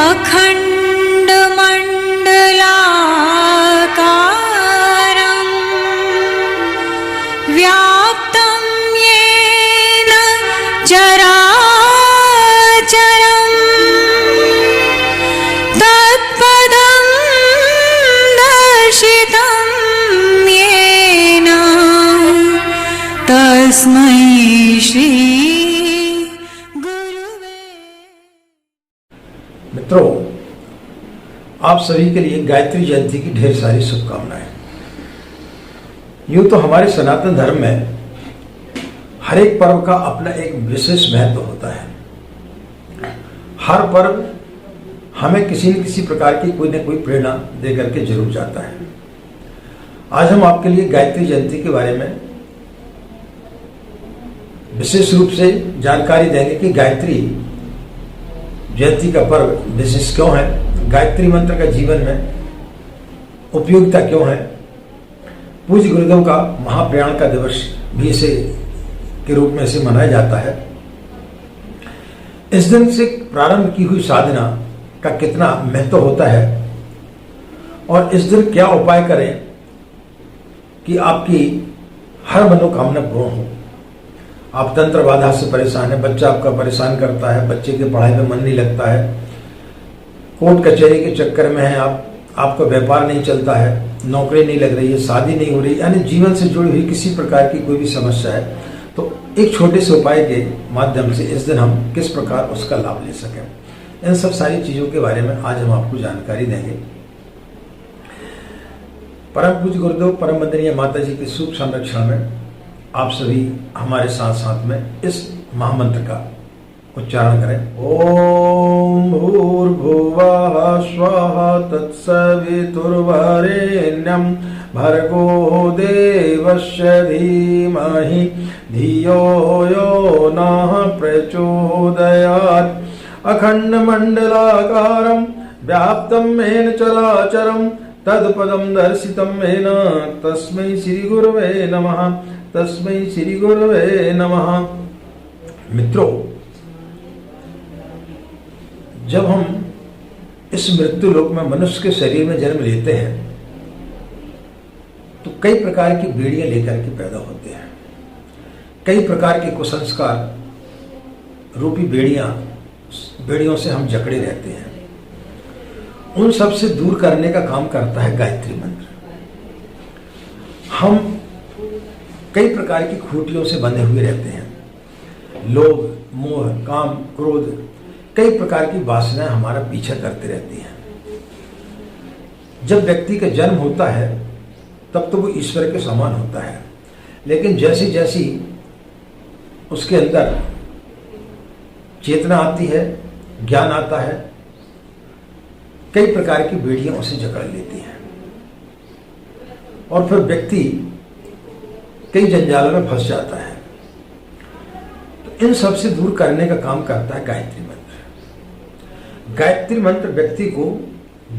अखण्डमण्डलाकारं व्याप्तं येन चराचरं तत्पदं दर्शितं येन तस्मै श्री गुरुवे। मित्रों, आप सभी के लिए गायत्री जयंती की ढेर सारी शुभकामनाएं। यूं तो हमारे सनातन धर्म में हर एक पर्व का अपना एक विशेष महत्व होता है। हर पर्व हमें किसी न किसी प्रकार की कोई न कोई प्रेरणा दे करके जरूर जाता है। आज हम आपके लिए गायत्री जयंती के बारे में विशेष रूप से जानकारी देंगे कि गायत्री जयंती का पर्व विशेष क्यों है, गायत्री मंत्र का जीवन में उपयोगिता क्यों है, पूज्य गुरुदेव का महाप्रयाण का दिवस भी इसे के रूप में इसे मनाया जाता है। इस दिन से प्रारंभ की हुई साधना का कितना महत्व होता है और इस दिन क्या उपाय करें कि आपकी हर मनोकामना पूर्ण हो। आप तंत्र बाधा से परेशान है, बच्चा आपका परेशान करता है, बच्चे की पढ़ाई में मन नहीं लगता है, कोर्ट कचहरी के चक्कर में है आप, आपका व्यापार नहीं चलता है, नौकरी नहीं लग रही है, शादी नहीं हो रही, यानी जीवन से जुड़ी हुई किसी प्रकार की कोई भी समस्या है, तो एक छोटे से उपाय के माध्यम से इस दिन हम किस प्रकार उसका लाभ ले सकें, इन सब सारी चीज़ों के बारे में आज हम आपको जानकारी देंगे। परम पूज्य गुरुदेव परम वंदनीय माता जी के शुभ संरक्षण में आप सभी हमारे साथ साथ में इस महामंत्र का उच्चारण करें। ओम भूर्भुवः स्वः तत्सवितुर्वरेण्यं भर्गो देवस्य धीमहि धियो यो नः प्रचोदयात्। अखण्डमण्डलाकारं व्याप्तं येन चराचरं तत्पदं दर्शितं येन तस्मै श्री गुरुवे नमः, तस्मै श्री गुरुवे नमः। मित्रों, जब हम इस मृत्यु लोक में मनुष्य के शरीर में जन्म लेते हैं तो कई प्रकार की बेड़ियां लेकर के पैदा होते हैं। कई प्रकार के कुसंस्कार रूपी बेड़ियों से हम जकड़े रहते हैं। उन सब से दूर करने का काम करता है गायत्री मंत्र। हम कई प्रकार की खूंटियों से बंधे हुए रहते हैं। लोभ, मोह, काम, क्रोध, कई प्रकार की वासनाएं हमारा पीछा करते रहती हैं। जब व्यक्ति का जन्म होता है तब तो वो ईश्वर के समान होता है, लेकिन जैसी जैसी उसके अंदर चेतना आती है, ज्ञान आता है, कई प्रकार की बेड़ियां उसे जकड़ लेती हैं और फिर व्यक्ति कई जंजालों में फंस जाता है। तो इन सब से दूर करने का काम करता है गायत्री मंत्र। गायत्री मंत्र व्यक्ति को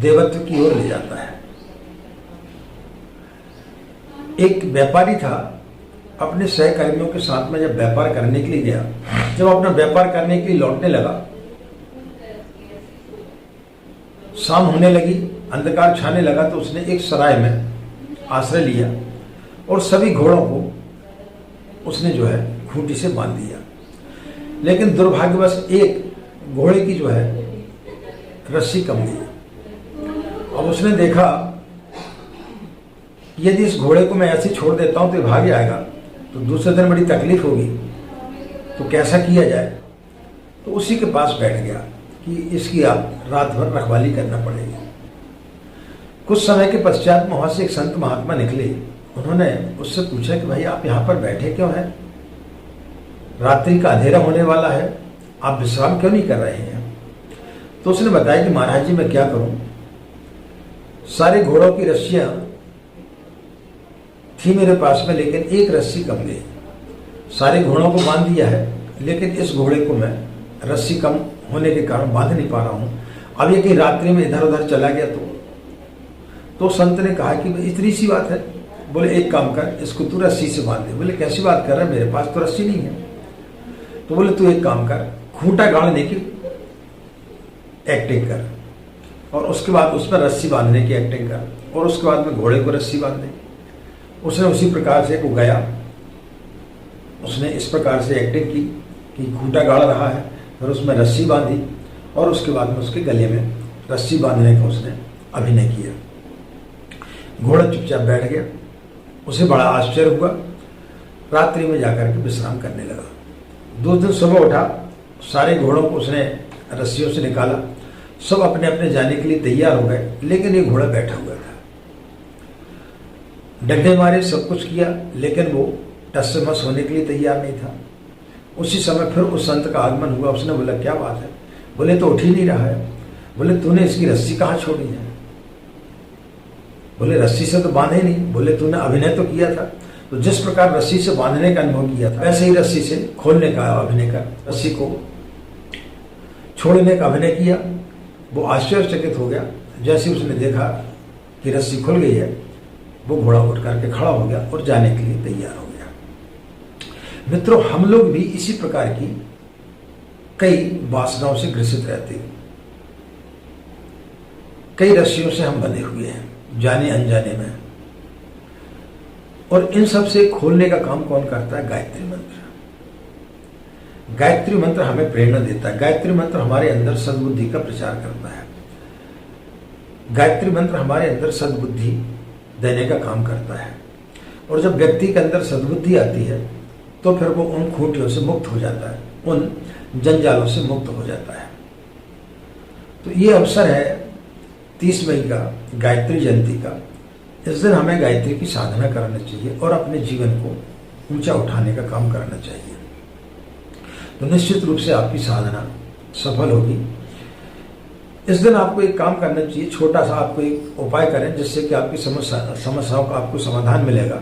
देवत्व की ओर ले जाता है। एक व्यापारी था, अपने सहकर्मियों के साथ में जब व्यापार करने के लिए गया, जब अपना व्यापार करने के लिए लौटने लगा, शाम होने लगी, अंधकार छाने लगा, तो उसने एक सराय में आश्रय लिया और सभी घोड़ों को उसने जो है खूंटी से बांध दिया। लेकिन दुर्भाग्यवश एक घोड़े की जो है रस्सी कम गई। अब उसने देखा कि यदि इस घोड़े को मैं ऐसे छोड़ देता हूं तो ये भाग जाएगा, तो दूसरे दिन बड़ी तकलीफ होगी, तो कैसा किया जाए। तो उसी के पास बैठ गया कि इसकी आप रात भर रखवाली करना पड़ेगी। कुछ समय के पश्चात वहां से एक संत महात्मा निकले। उन्होंने उससे पूछा कि भाई आप यहाँ पर बैठे क्यों हैं, रात्रि का अंधेरा होने वाला है, आप विश्राम क्यों नहीं कर रहे हैं। तो उसने बताया कि महाराज जी मैं क्या करूं, सारे घोड़ों की रस्सियां थी मेरे पास में, लेकिन एक रस्सी कम गई। सारे घोड़ों को बांध दिया है, लेकिन इस घोड़े को मैं रस्सी कम होने के कारण बांध नहीं पा रहा हूं। अब ये कि रात्रि में इधर उधर चला गया तो संत ने कहा कि इतनी सी बात है। बोले एक काम कर, इसको तू रस्सी से बांध दे। बोले कैसी बात कर रहा है, मेरे पास तो रस्सी नहीं है। तो बोले तू एक काम कर, खूंटा गाड़ने की एक्टिंग कर, और उसके बाद उसमें रस्सी बांधने की एक्टिंग कर, और उसके बाद में घोड़े को रस्सी बांधने। उसने उसी प्रकार से वो गया, उसने इस प्रकार से एक्टिंग की कि खूंटा गाड़ रहा है, फिर उसमें रस्सी बांधी, और उसके बाद में उसके गले में रस्सी बांधने का उसने अभिनय किया। घोड़ा चुपचाप बैठ गया, उसे बड़ा आश्चर्य हुआ, रात्रि में जाकर के विश्राम करने लगा। 2 दिन सुबह उठा, सारे घोड़ों को उसने रस्सियों से निकाला, सब अपने अपने जाने के लिए तैयार हो गए, लेकिन ये घोड़ा बैठा हुआ था। डंडे मारे, सब कुछ किया, लेकिन वो टस से मस होने के लिए तैयार नहीं था। उसी समय फिर उस संत का आगमन हुआ। उसने बोला, क्या बात है? बोले, तो उठ ही नहीं रहा है। बोले, तूने इसकी रस्सी कहाँ छोड़ी है? बोले, रस्सी से तो बांधे नहीं। बोले, तूने अभिनय तो किया था। तो जिस प्रकार रस्सी से बांधने का अनुभव किया था, वैसे ही रस्सी से खोलने का अभिनय का, रस्सी को छोड़ने का अभिनय किया। वो आश्चर्यचकित हो गया। जैसे उसने देखा कि रस्सी खुल गई है, वो घोड़ा उठ करके खड़ा हो गया और जाने के लिए तैयार हो गया। मित्रों, हम लोग भी इसी प्रकार की कई वासनाओं से ग्रसित रहते हैं। कई रस्सियों से हम बंधे हुए हैं, जाने अनजाने में। और इन सब से खोलने का काम कौन करता है? गायत्री मंत्र। गायत्री मंत्र हमें प्रेरणा देता है। गायत्री मंत्र हमारे अंदर सद्बुद्धि का प्रचार करता है। गायत्री मंत्र हमारे अंदर सद्बुद्धि देने का काम करता है। और जब व्यक्ति के अंदर सद्बुद्धि आती है, तो फिर वो उन खूंटियों से मुक्त हो जाता है, उन जंजालों से मुक्त हो जाता है। तो ये अवसर है 30 मई का, गायत्री जयंती का। इस दिन हमें गायत्री की साधना करना चाहिए और अपने जीवन को ऊंचा उठाने का काम करना चाहिए। तो निश्चित रूप से आपकी साधना सफल होगी। इस दिन आपको एक काम करना चाहिए, छोटा सा आपको एक उपाय करें, जिससे कि आपकी समस्याओं का आपको समाधान मिलेगा।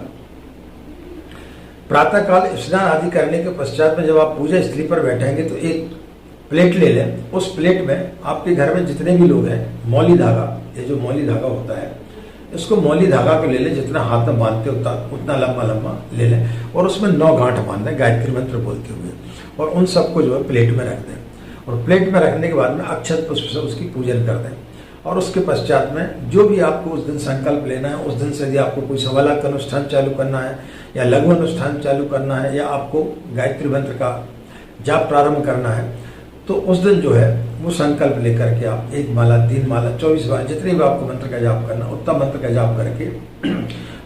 प्रातःकाल स्नान आदि करने के पश्चात में जब आप पूजा स्थली पर बैठेंगे, तो एक प्लेट ले लें। उस प्लेट में आपके घर में जितने भी लोग हैं, मौली धागा, ये जो मौली धागा होता है, इसको मौली धागा को ले लें, जितना हाथ में बांधते उतना लंबा लंबा ले लें, और उसमें 9 गांठ बांध दें गायत्री मंत्र बोलते हुए, और उन सबको जो है प्लेट में रख दें। और प्लेट में रखने के बाद में अक्षत पुष्प से उसकी पूजन कर दें। और उसके पश्चात में जो भी आपको उस दिन संकल्प लेना है, उस दिन से यदि आपको कोई सवाला का अनुष्ठान चालू करना है, या लघु अनुष्ठान चालू करना है, या आपको गायत्री मंत्र का जाप प्रारंभ करना है, तो उस दिन जो है वो संकल्प लेकर के आप 1 माला, 3 माला, 24 बार, जितने भी आपको मंत्र का जाप करना, उतना मंत्र का जाप करके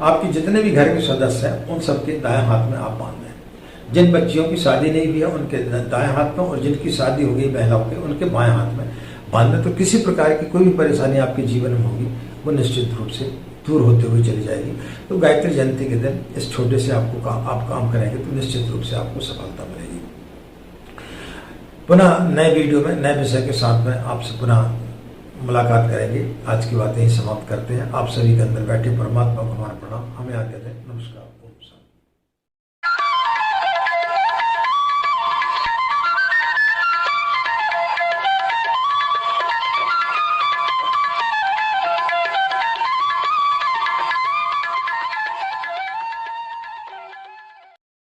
आपके जितने भी घर के सदस्य हैं, उन सबके दाएं हाथ में आप बांध दें। जिन बच्चियों की शादी नहीं हुई है, उनके दाएं हाथ में, और जिनकी शादी हो गई महिलाओं के, उनके बाएं हाथ में बांध दें। तो किसी प्रकार की कोई भी परेशानी आपके जीवन में होगी, वो निश्चित रूप से दूर होते हुए चली जाएगी। तो गायत्री जयंती के दिन इस छोटे से आप काम करेंगे, तो निश्चित रूप से आपको सफलता मिलेगी। पुनः नए वीडियो में नए विषय के साथ में आपसे पुनः मुलाकात करेंगे। आज की बातें ही समाप्त करते हैं। आप सभी के अंदर बैठे परमात्मा को हमारा प्रणाम। हमें आज्ञा दें। नमस्कार।